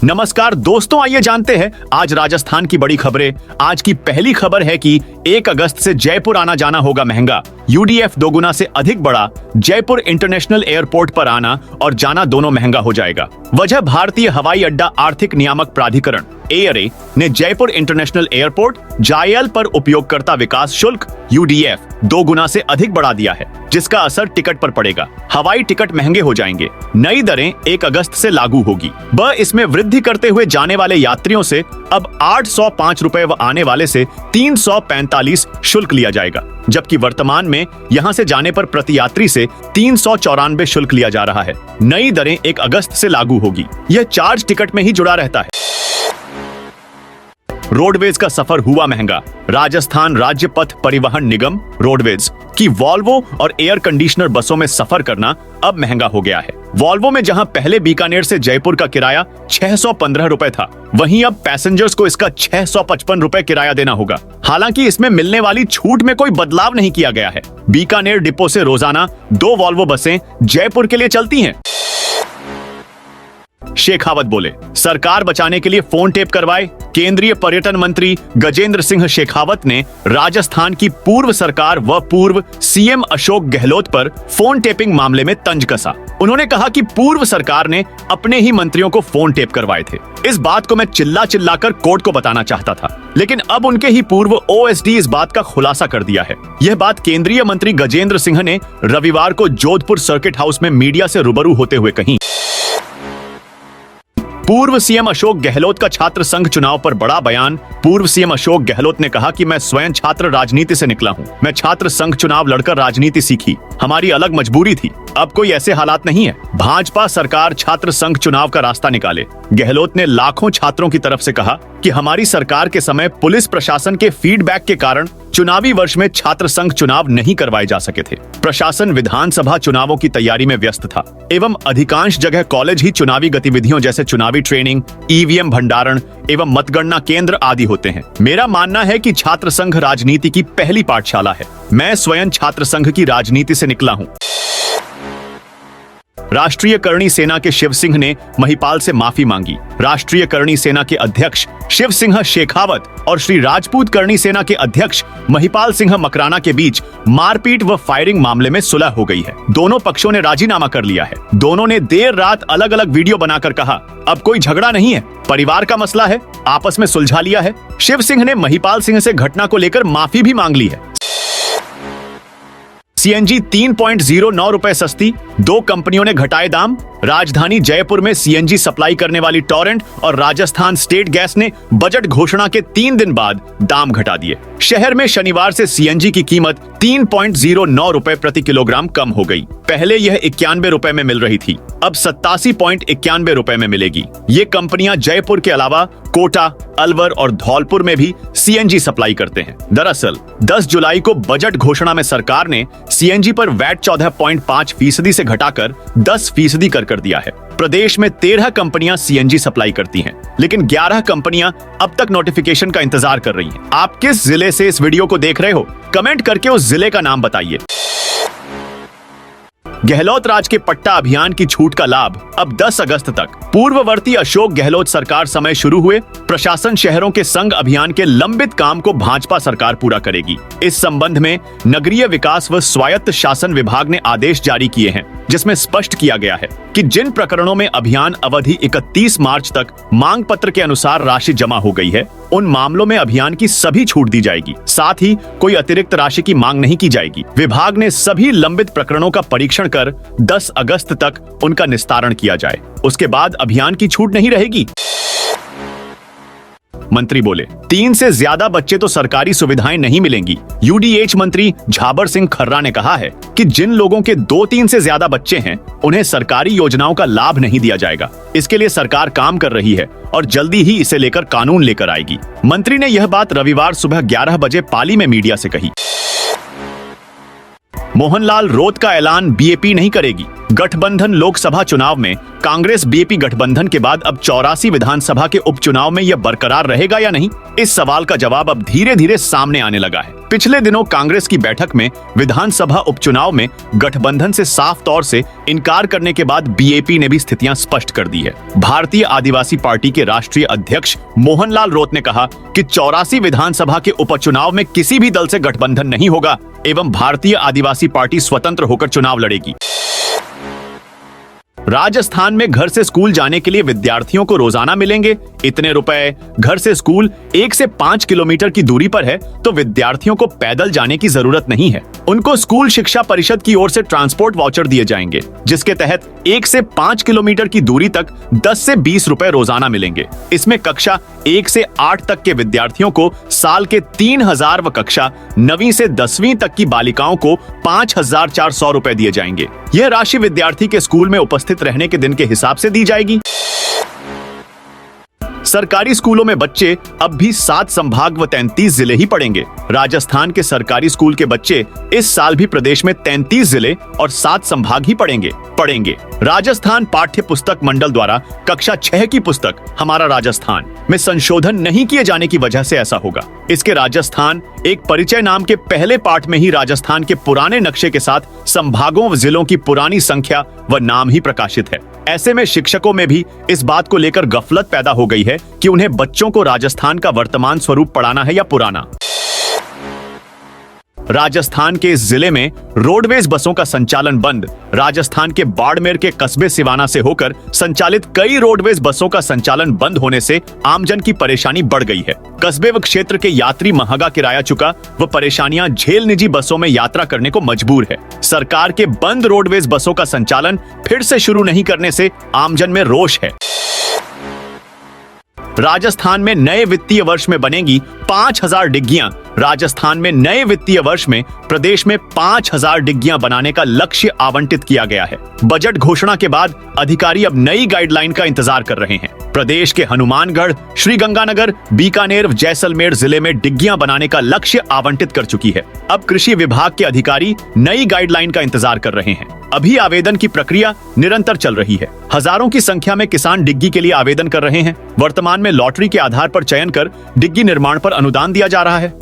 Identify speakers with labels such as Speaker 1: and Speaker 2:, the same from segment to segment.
Speaker 1: नमस्कार दोस्तों, आइए जानते हैं आज राजस्थान की बड़ी खबरें। आज की पहली खबर है कि 1 अगस्त से जयपुर आना जाना होगा महंगा। यूडीएफ 2 गुना से अधिक बढ़ा। जयपुर इंटरनेशनल एयरपोर्ट पर आना और जाना दोनों महंगा हो जाएगा। वजह भारतीय हवाई अड्डा आर्थिक नियामक प्राधिकरण ARA ने जयपुर इंटरनेशनल एयरपोर्ट JIL पर उपयोगकर्ता विकास शुल्क UDF 2 गुना से अधिक बढ़ा दिया है, जिसका असर टिकट पर पड़ेगा। हवाई टिकट महंगे हो जाएंगे। नई दरें 1 अगस्त से लागू होगी। इसमें वृद्धि करते हुए जाने वाले यात्रियों से अब 805 रुपए व आने वाले से 345 शुल्क लिया जाएगा, जबकि वर्तमान में यहां से जाने पर प्रति यात्री से 394 शुल्क लिया जा रहा है। नई दरें 1 अगस्त से लागू होगी। यह चार्ज टिकट में ही जुड़ा रहता है। रोडवेज का सफर हुआ महंगा। राजस्थान राज्य पथ परिवहन निगम रोडवेज की वॉल्वो और एयर कंडीशनर बसों में सफर करना अब महंगा हो गया है। वॉल्वो में जहां पहले बीकानेर से जयपुर का किराया 615 रुपए था, वहीं अब पैसेंजर्स को इसका 655 रुपए किराया देना होगा। हालांकि इसमें मिलने वाली छूट में कोई बदलाव नहीं किया गया है। बीकानेर डिपो से रोजाना 2 वॉल्वो बसें जयपुर के लिए चलती हैं। शेखावत बोले, सरकार बचाने के लिए फोन टेप करवाए। केंद्रीय पर्यटन मंत्री गजेंद्र सिंह शेखावत ने राजस्थान की पूर्व सरकार व पूर्व CM अशोक गहलोत पर फोन टेपिंग मामले में तंज कसा। उन्होंने कहा कि पूर्व सरकार ने अपने ही मंत्रियों को फोन टेप करवाए थे। इस बात को मैं चिल्लाकर कोर्ट को बताना चाहता था, लेकिन अब उनके ही पूर्व OSD इस बात का खुलासा कर दिया है। यह बात केंद्रीय मंत्री गजेंद्र सिंह ने रविवार को जोधपुर सर्किट हाउस में मीडिया से रूबरू होते हुए कही। पूर्व CM अशोक गहलोत का छात्र संघ चुनाव पर बड़ा बयान। पूर्व CM अशोक गहलोत ने कहा कि मैं स्वयं छात्र राजनीति से निकला हूं। मैं छात्र संघ चुनाव लड़कर राजनीति सीखी। हमारी अलग मजबूरी थी। अब कोई ऐसे हालात नहीं है। भाजपा सरकार छात्र संघ चुनाव का रास्ता निकाले। गहलोत ने लाखों छात्रों की तरफ से कहा कि हमारी सरकार के समय पुलिस प्रशासन के फीडबैक के कारण चुनावी वर्ष में छात्र संघ चुनाव नहीं करवाए जा सके थे। प्रशासन विधानसभा चुनावों की तैयारी में व्यस्त था एवं अधिकांश जगह कॉलेज ही चुनावी गतिविधियों जैसे चुनावी ट्रेनिंग, EVM भंडारण एवं मतगणना केंद्र आदि होते हैं। मेरा मानना है कि छात्र संघ राजनीति की पहली पाठशाला है। मैं स्वयं छात्र संघ की राजनीति से निकला हूं। राष्ट्रीय करणी सेना के शिव सिंह ने महिपाल से माफी मांगी। राष्ट्रीय करणी सेना के अध्यक्ष शिव सिंह शेखावत और श्री राजपूत करणी सेना के अध्यक्ष महिपाल सिंह मकराना के बीच मारपीट व फायरिंग मामले में सुलह हो गई है। दोनों पक्षों ने राजीनामा कर लिया है। दोनों ने देर रात अलग अलग वीडियो बनाकर कहा, अब कोई झगड़ा नहीं है, परिवार का मसला है, आपस में सुलझा लिया है। शिव सिंह ने महिपाल सिंह से घटना को लेकर माफी भी मांग ली है। CNG 3.09 रुपए सस्ती, 2 कंपनियों ने घटाए दाम। राजधानी जयपुर में CNG सप्लाई करने वाली टोरेंट और राजस्थान स्टेट गैस ने बजट घोषणा के 3 दिन बाद दाम घटा दिए। शहर में शनिवार से CNG की कीमत 3.09 रुपए प्रति किलोग्राम कम हो गई। पहले यह 91 रुपए में मिल रही थी, अब 87.91 रुपए में मिलेगी। ये कंपनियां जयपुर के अलावा कोटा, अलवर और धौलपुर में भी CNG सप्लाई करते हैं। दरअसल 10 जुलाई को बजट घोषणा में सरकार ने CNG पर वैट 14.5% से घटाकर 10% कर दिया है। प्रदेश में 13 कंपनियां CNG सप्लाई करती हैं, लेकिन 11 कंपनियां अब तक नोटिफिकेशन का इंतजार कर रही हैं। आप किस जिले से इस वीडियो को देख रहे हो, कमेंट करके उस जिले का नाम बताइए। गहलोत राज के पट्टा अभियान की छूट का लाभ अब 10 अगस्त तक। पूर्ववर्ती अशोक गहलोत सरकार समय शुरू हुए प्रशासन शहरों के संघ अभियान के लंबित काम को भाजपा सरकार पूरा करेगी। इस संबंध में नगरीय विकास व स्वायत्त शासन विभाग ने आदेश जारी किए हैं, जिसमें स्पष्ट किया गया है कि जिन प्रकरणों में अभियान अवधि 31 मार्च तक मांग पत्र के अनुसार राशि जमा हो गई है, उन मामलों में अभियान की सभी छूट दी जाएगी। साथ ही कोई अतिरिक्त राशि की मांग नहीं की जाएगी। विभाग ने सभी लंबित प्रकरणों का परीक्षण कर 10 अगस्त तक उनका निस्तारण किया जाए। उसके बाद अभियान की छूट नहीं रहेगी। मंत्री बोले, 3 से ज्यादा बच्चे तो सरकारी सुविधाएं नहीं मिलेंगी। UDH मंत्री झाबर सिंह खर्रा ने कहा है कि जिन लोगों के 2-3 से ज्यादा बच्चे हैं, उन्हें सरकारी योजनाओं का लाभ नहीं दिया जाएगा। इसके लिए सरकार काम कर रही है और जल्दी ही इसे लेकर कानून लेकर आएगी। मंत्री ने यह बात रविवार सुबह 11 बजे पाली में मीडिया से कही। मोहनलाल रोत का ऐलान BAP नहीं करेगी। गठबंधन लोकसभा चुनाव में कांग्रेस बीजेपी गठबंधन के बाद अब 84 विधानसभा के उपचुनाव में यह बरकरार रहेगा या नहीं, इस सवाल का जवाब अब धीरे धीरे सामने आने लगा है। पिछले दिनों कांग्रेस की बैठक में विधानसभा उपचुनाव में गठबंधन से साफ तौर से इनकार करने के बाद बीजेपी ने भी स्थितियां स्पष्ट कर दी है। भारतीय आदिवासी पार्टी के राष्ट्रीय अध्यक्ष मोहनलाल रौत ने कहा कि 84 विधानसभा के उपचुनाव में किसी भी दल से गठबंधन नहीं होगा एवं भारतीय आदिवासी पार्टी स्वतंत्र होकर चुनाव लड़ेगी। राजस्थान में घर से स्कूल जाने के लिए विद्यार्थियों को रोजाना मिलेंगे इतने रुपए। घर से स्कूल 1 से 5 किलोमीटर की दूरी पर है तो विद्यार्थियों को पैदल जाने की जरूरत नहीं है। उनको स्कूल शिक्षा परिषद की ओर से ट्रांसपोर्ट वाउचर दिए जाएंगे, जिसके तहत 1 से 5 किलोमीटर की दूरी तक 10 से 20 रुपए रोजाना मिलेंगे। इसमें कक्षा 1 से 8 तक के विद्यार्थियों को साल के 3000 व कक्षा 9वीं से 10वीं तक की बालिकाओं को 5400 रुपए दिए जाएंगे। यह राशि विद्यार्थी के स्कूल में उपस्थित रहने के दिन के हिसाब से दी जाएगी। सरकारी स्कूलों में बच्चे अब भी 7 संभाग व 33 जिले ही पढ़ेंगे। राजस्थान के सरकारी स्कूल के बच्चे इस साल भी प्रदेश में 33 जिले और 7 संभाग ही पढ़ेंगे। राजस्थान पाठ्य पुस्तक मंडल द्वारा कक्षा 6 की पुस्तक हमारा राजस्थान में संशोधन नहीं किए जाने की वजह से ऐसा होगा। इसके राजस्थान एक परिचय नाम के पहले पाठ में ही राजस्थान के पुराने नक्शे के साथ संभागों व जिलों की पुरानी संख्या व नाम ही प्रकाशित है। ऐसे में शिक्षकों में भी इस बात को लेकर गफलत पैदा हो गई है कि उन्हें बच्चों को राजस्थान का वर्तमान स्वरूप पढ़ाना है या पुराना। राजस्थान के इस जिले में रोडवेज बसों का संचालन बंद। राजस्थान के बाड़मेर के कस्बे सिवाना से होकर संचालित कई रोडवेज बसों का संचालन बंद होने से आमजन की परेशानी बढ़ गई है। कस्बे व क्षेत्र के यात्री महंगा किराया चुका व परेशानियां झेल निजी बसों में यात्रा करने को मजबूर है। सरकार के बंद रोडवेज बसों का संचालन फिर से शुरू नहीं करने से आमजन में रोष है। राजस्थान में नए वित्तीय वर्ष में बनेगी 5000 डिग्गियां। राजस्थान में नए वित्तीय वर्ष में प्रदेश में 5000 डिग्गियां बनाने का लक्ष्य आवंटित किया गया है। बजट घोषणा के बाद अधिकारी अब नई गाइडलाइन का इंतजार कर रहे हैं। प्रदेश के हनुमानगढ़, श्रीगंगानगर, बीकानेर, जैसलमेर जिले में डिग्गियां बनाने का लक्ष्य आवंटित कर चुकी है। अब कृषि विभाग के अधिकारी नई गाइडलाइन का इंतजार कर रहे हैं। अभी आवेदन की प्रक्रिया निरंतर चल रही है। हजारों की संख्या में किसान डिग्गी के लिए आवेदन कर रहे हैं। वर्तमान में लॉटरी के आधार पर चयन कर डिग्गी निर्माण पर अनुदान दिया जा रहा है।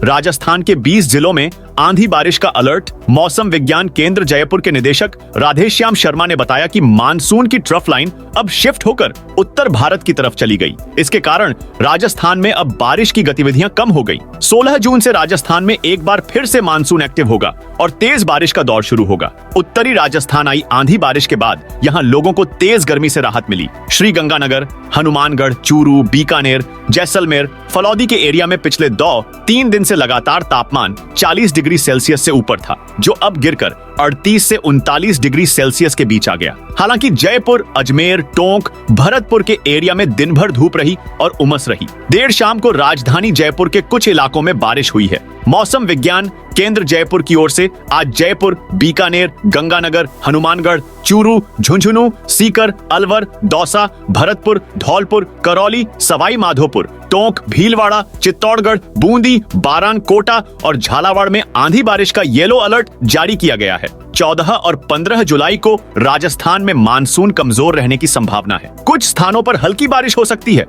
Speaker 1: राजस्थान के 20 जिलों में आंधी बारिश का अलर्ट। मौसम विज्ञान केंद्र जयपुर के निदेशक राधेश्याम शर्मा ने बताया कि मानसून की ट्रफ लाइन अब शिफ्ट होकर उत्तर भारत की तरफ चली गई। इसके कारण राजस्थान में अब बारिश की गतिविधियां कम हो गई। 16 जून से राजस्थान में एक बार फिर से मानसून एक्टिव होगा और तेज बारिश का दौर शुरू होगा। उत्तरी राजस्थान आई आंधी बारिश के बाद यहाँ लोगों को तेज गर्मी से राहत मिली। श्रीगंगानगर, हनुमानगढ़, चूरू, बीकानेर, जैसलमेर, फलौदी के एरिया में पिछले 3 दिन से लगातार तापमान 40 डिग्री सेल्सियस से ऊपर था, जो अब गिरकर 38 से 39 डिग्री सेल्सियस के बीच आ गया। हालांकि जयपुर, अजमेर, टोंक, भरतपुर के एरिया में दिन भर धूप रही और उमस रही। देर शाम को राजधानी जयपुर के कुछ इलाकों में बारिश हुई है। मौसम विज्ञान केंद्र जयपुर की ओर से आज जयपुर, बीकानेर, गंगानगर, हनुमानगढ़, चूरू, झुंझुनू, सीकर, अलवर, दौसा, भरतपुर, धौलपुर, करौली, सवाई माधोपुर, टोंक, भीलवाड़ा, चित्तौड़गढ़, बूंदी, बारान, कोटा और झालावाड़ में आंधी बारिश का येलो अलर्ट जारी किया गया है। 14 और 15 जुलाई को राजस्थान में मानसून कमजोर रहने की संभावना है। कुछ स्थानों पर हल्की बारिश हो सकती है।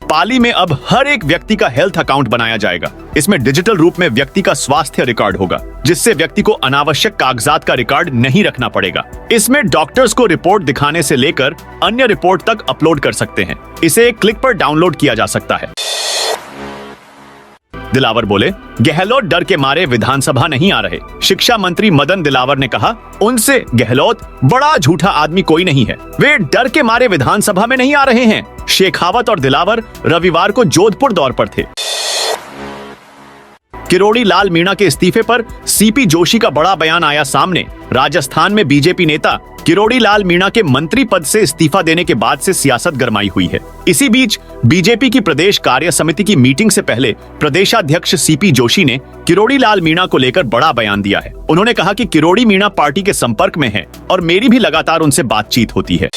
Speaker 1: पाली में अब हर एक व्यक्ति का हेल्थ अकाउंट बनाया जाएगा। इसमें डिजिटल रूप में व्यक्ति का स्वास्थ्य रिकॉर्ड होगा, जिससे व्यक्ति को अनावश्यक कागजात का रिकॉर्ड नहीं रखना पड़ेगा। इसमें डॉक्टर्स को रिपोर्ट दिखाने से लेकर अन्य रिपोर्ट तक अपलोड कर सकते हैं। इसे एक क्लिक पर डाउनलोड किया जा सकता है। दिलावर बोले, गहलोत डर के मारे विधानसभा नहीं आ रहे। शिक्षा मंत्री मदन दिलावर ने कहा, उनसे गहलोत बड़ा झूठा आदमी कोई नहीं है। वे डर के मारे विधानसभा में नहीं आ रहे हैं। शेखावत और दिलावर रविवार को जोधपुर दौर पर थे। किरोड़ी लाल मीणा के इस्तीफे पर सीपी जोशी का बड़ा बयान आया सामने। राजस्थान में बीजेपी नेता किरोड़ी लाल मीणा के मंत्री पद से इस्तीफा देने के बाद से सियासत गरमाई हुई है। इसी बीच बीजेपी की प्रदेश कार्य समिति की मीटिंग से पहले प्रदेशाध्यक्ष सीपी जोशी ने किरोड़ी लाल मीणा को लेकर बड़ा बयान दिया है। उन्होंने कहा कि किरोड़ी मीणा पार्टी के संपर्क में है और मेरी भी लगातार उनसे बातचीत होती है।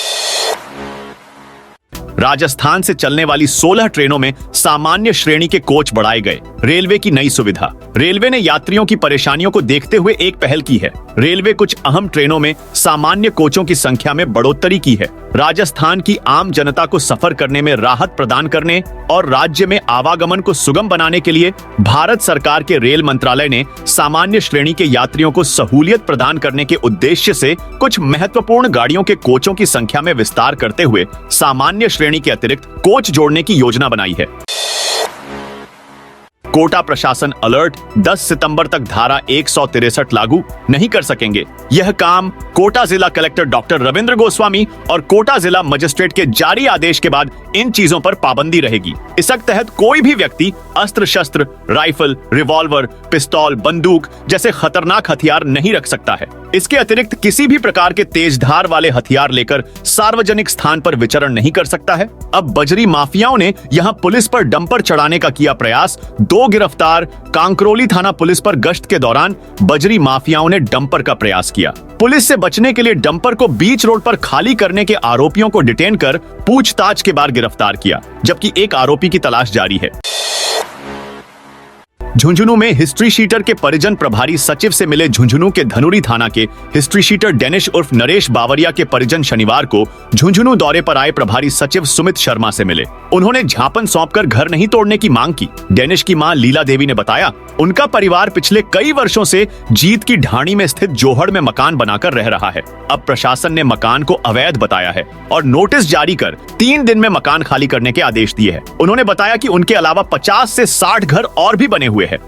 Speaker 1: राजस्थान से चलने वाली 16 ट्रेनों में सामान्य श्रेणी के कोच बढ़ाए गए। रेलवे की नई सुविधा। रेलवे ने यात्रियों की परेशानियों को देखते हुए एक पहल की है। रेलवे कुछ अहम ट्रेनों में सामान्य कोचों की संख्या में बढ़ोतरी की है। राजस्थान की आम जनता को सफर करने में राहत प्रदान करने और राज्य में आवागमन को सुगम बनाने के लिए भारत सरकार के रेल मंत्रालय ने सामान्य श्रेणी के यात्रियों को सहूलियत प्रदान करने के उद्देश्य से कुछ महत्वपूर्ण गाड़ियों के कोचों की संख्या में विस्तार करते हुए सामान्य श्रेणी के अतिरिक्त कोच जोड़ने की योजना बनाई है। कोटा प्रशासन अलर्ट, 10 सितंबर तक धारा 163 लागू नहीं कर सकेंगे। यह काम कोटा जिला कलेक्टर डॉक्टर रविंद्र गोस्वामी और कोटा जिला मजिस्ट्रेट के जारी आदेश के बाद इन चीजों पर पाबंदी रहेगी। इस एक्ट तहत कोई भी व्यक्ति अस्त्र शस्त्र, राइफल, रिवॉल्वर, पिस्तौल, बंदूक जैसे खतरनाक हथियार नहीं रख सकता है। इसके अतिरिक्त किसी भी प्रकार के तेजधार वाले हथियार लेकर सार्वजनिक स्थान पर विचरण नहीं कर सकता है। अब बजरी माफियाओं ने यहां पुलिस पर डंपर चढ़ाने का किया प्रयास। 2 गिरफ्तार। कांकरोली थाना पुलिस पर गश्त के दौरान बजरी माफियाओं ने डंपर का प्रयास किया। पुलिस से बचने के लिए डंपर को बीच रोड पर खाली करने के आरोपियों को डिटेन कर पूछताछ के बाद गिरफ्तार किया, जबकि एक आरोपी की तलाश जारी है। झुंझुनू में हिस्ट्री शीटर के परिजन प्रभारी सचिव से मिले। झुंझुनू के धनुरी थाना के हिस्ट्री शीटर डेनिश उर्फ नरेश बावरिया के परिजन शनिवार को झुंझुनू दौरे पर आए प्रभारी सचिव सुमित शर्मा से मिले। उन्होंने झापन सौंपकर घर नहीं तोड़ने की मांग की। डेनिश की मां लीला देवी ने बताया, उनका परिवार पिछले कई वर्षों से जीत की ढाणी में स्थित जोहड़ में मकान बनाकर रह रहा है। अब प्रशासन ने मकान को अवैध बताया है और नोटिस जारी कर 3 दिन में मकान खाली करने के आदेश दिए हैं। उन्होंने बताया कि उनके अलावा 50 से 60 घर और भी बने हुए हैं।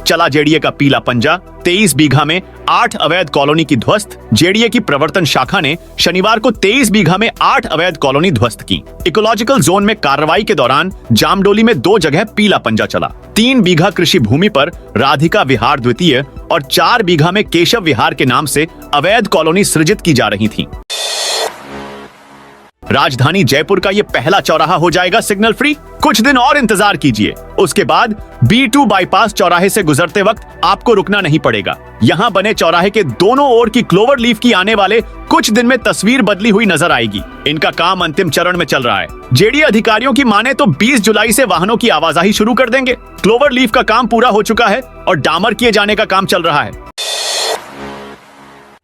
Speaker 1: चला जेडीए का पीला पंजा। 23 बीघा में 8 अवैध कॉलोनी की ध्वस्त। जेडीए की प्रवर्तन शाखा ने शनिवार को 23 बीघा में 8 अवैध कॉलोनी ध्वस्त की। इकोलॉजिकल जोन में कार्रवाई के दौरान जामडोली में 2 जगह पीला पंजा चला। 3 बीघा कृषि भूमि पर राधिका विहार द्वितीय और 4 बीघा में केशव विहार के नाम से अवैध कॉलोनी सृजित की जा रही थी। राजधानी जयपुर का यह पहला चौराहा हो जाएगा सिग्नल फ्री। कुछ दिन और इंतजार कीजिए, उसके बाद B2 बाईपास चौराहे से गुजरते वक्त आपको रुकना नहीं पड़ेगा। यहां बने चौराहे के दोनों ओर की क्लोवर लीफ की आने वाले कुछ दिन में तस्वीर बदली हुई नजर आएगी। इनका काम अंतिम चरण में चल रहा है। जेडीए अधिकारियों की माने तो 20 जुलाई से वाहनों की आवाजाही शुरू कर देंगे। क्लोवर लीफ का काम पूरा हो चुका है और डामर किए जाने का काम चल रहा है।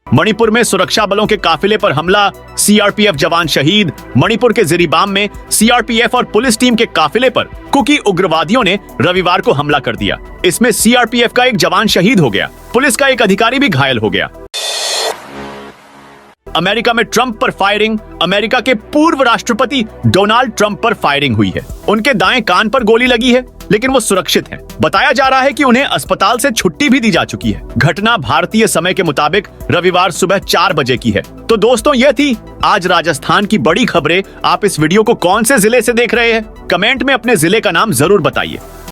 Speaker 1: मणिपुर में सुरक्षा बलों के काफिले पर हमला, सीआरपीएफ जवान शहीद। मणिपुर के जिरीबाम में सीआरपीएफ और पुलिस टीम के काफिले पर कुकी उग्रवादियों ने रविवार को हमला कर दिया। इसमें सीआरपीएफ का एक जवान शहीद हो गया, पुलिस का एक अधिकारी भी घायल हो गया। अमेरिका में ट्रंप पर फायरिंग। अमेरिका के पूर्व राष्ट्रपति डोनाल्ड ट्रंप पर फायरिंग हुई है। उनके दाएं कान पर गोली लगी है, लेकिन वो सुरक्षित हैं। बताया जा रहा है कि उन्हें अस्पताल से छुट्टी भी दी जा चुकी है। घटना भारतीय समय के मुताबिक रविवार सुबह 4 बजे की है। तो दोस्तों, यह थी आज राजस्थान की बड़ी खबरें। आप इस वीडियो को कौन से जिले से देख रहे हैं? कमेंट में अपने जिले का नाम जरूर बताइए।